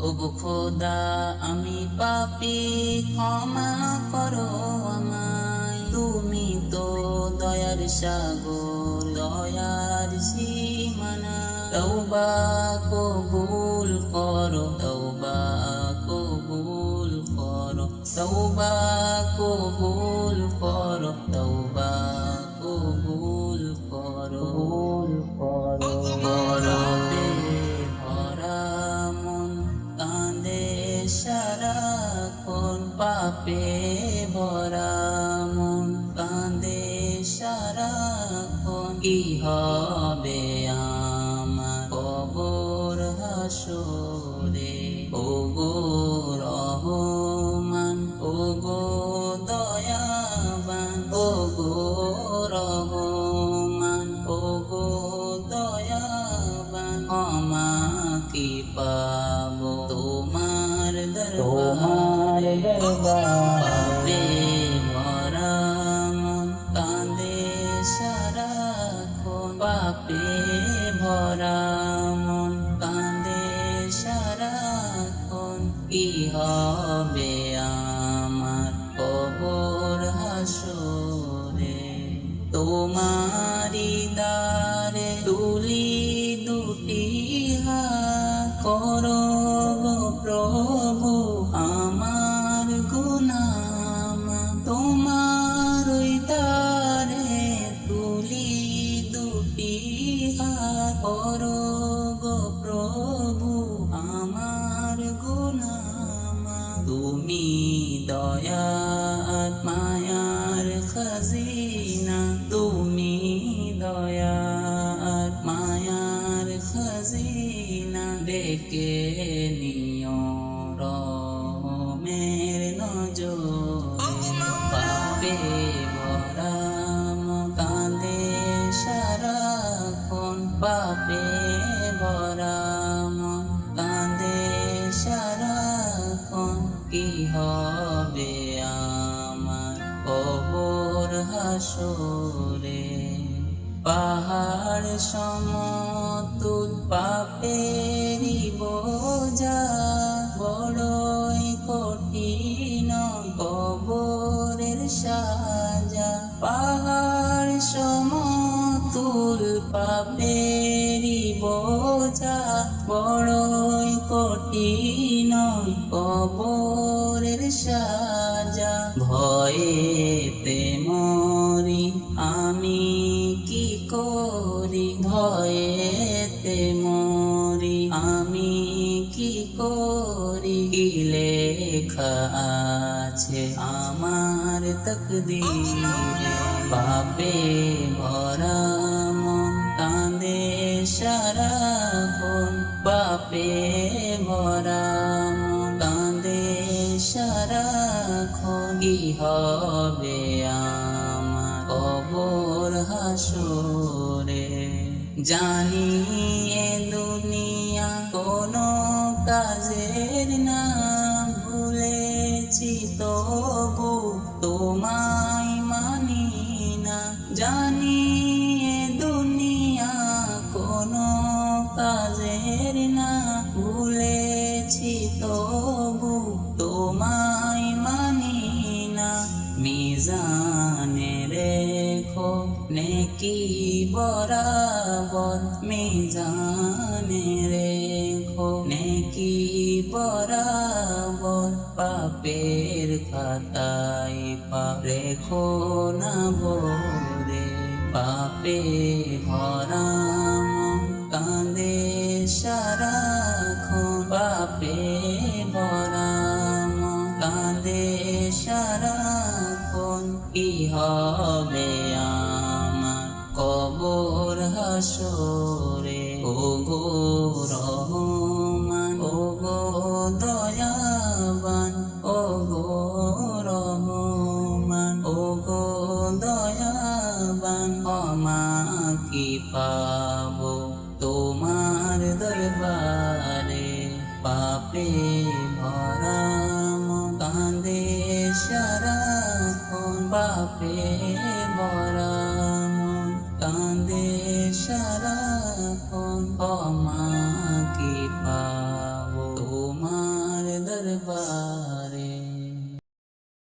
ওগো খোদা আমি পাপী, ক্ষমা করো আমায়। তুমি তো দয়ার সাগর, দয়ার সীমানা। তওবা কবুল করো, তওবা কবুল করো, তওবা কবুল করো, তওবা কবুল করো। বরফে ভরা মন কাঁদে সারাক্ষণ, পাপে ভরা মন কাঁদে সারাক্ষণ। কি হবে আমার কবর হাসরে? ওগো রহমান, ওগো দয়াবান, ওগো রহমান, ওগো দয়াবান। ক্ষমা কি পাবো তোমার দরবারে? পাপে ভরা মন কাঁদে সারাক্ষণ, পাপে ভরা মন কাঁদে সারাক্ষণ। কি হবে আমার কবর হাসরে? তোমারি দ্বারে তুলি দুটি হাত, করো গো প্রভু আমার গুনাহ মাফ। তোমার ওই দ্বারে তুলি দুটি হাত, করো গো প্রভু আমার গুনাহ মাফ। তুমি দয়ার মায়ার খাজিনা, তুমি দয়ার মায়ার খাজিনা। ডেকে নিও রহমের নজরে, পাপে ভরা মন কাঁদে সারাক্ষণ, পাপে ভরা মন কাঁদে সারাক্ষণ। কি হবে আমার কবর হাসরে? পাহাড় সমতুল পাপেরই বোঝা, বড়ই কঠিন কবরের সাজা। পাহাড় সমতুল পাপেরই বোঝা, বড়ই কঠিন কবরের সাজা। ভয়েতে মরি আমি কি করি, ভয়েতে মরি আমি কি করি। কি লেখা আছে আমার তকদীরে? পাপে ভরা মন কাঁদে সারাক্ষণ, পাপে ভরা মন কাঁদে সারাক্ষণ। কি হবে আমার কবর হাসরে? জানি এ দুনিয়া কোনো কাজের না, ভুলেছি তবু তোমায় মানি না। জানি এ দুনিয়া কোনো কাজের না, ভুলেছি তবু তোমায় মানি না। মিজানে রেখো নেকি বরাবর, মিজানে রেখো নেকি বরাবর। পাপের খাতায় পাপ রেখো না ভরে, পাপে ভরা মন কাঁদে সারাক্ষণ, পাপে ভরা মন কাঁদে সারাক্ষণ। কি হবে আমার কবর হাসরে? ওগো রহমান, ওগো দয়াবান, ওগো রহমান, ওগো দয়াবান। ক্ষমা কি পাবো তোমার দরবারে? পাপে ভরা মন কাঁদে সারাক্ষণ, পাপে ভরা মন কাঁদে সারাক্ষণ। ক্ষমা কি পাবো তোমার দরবারে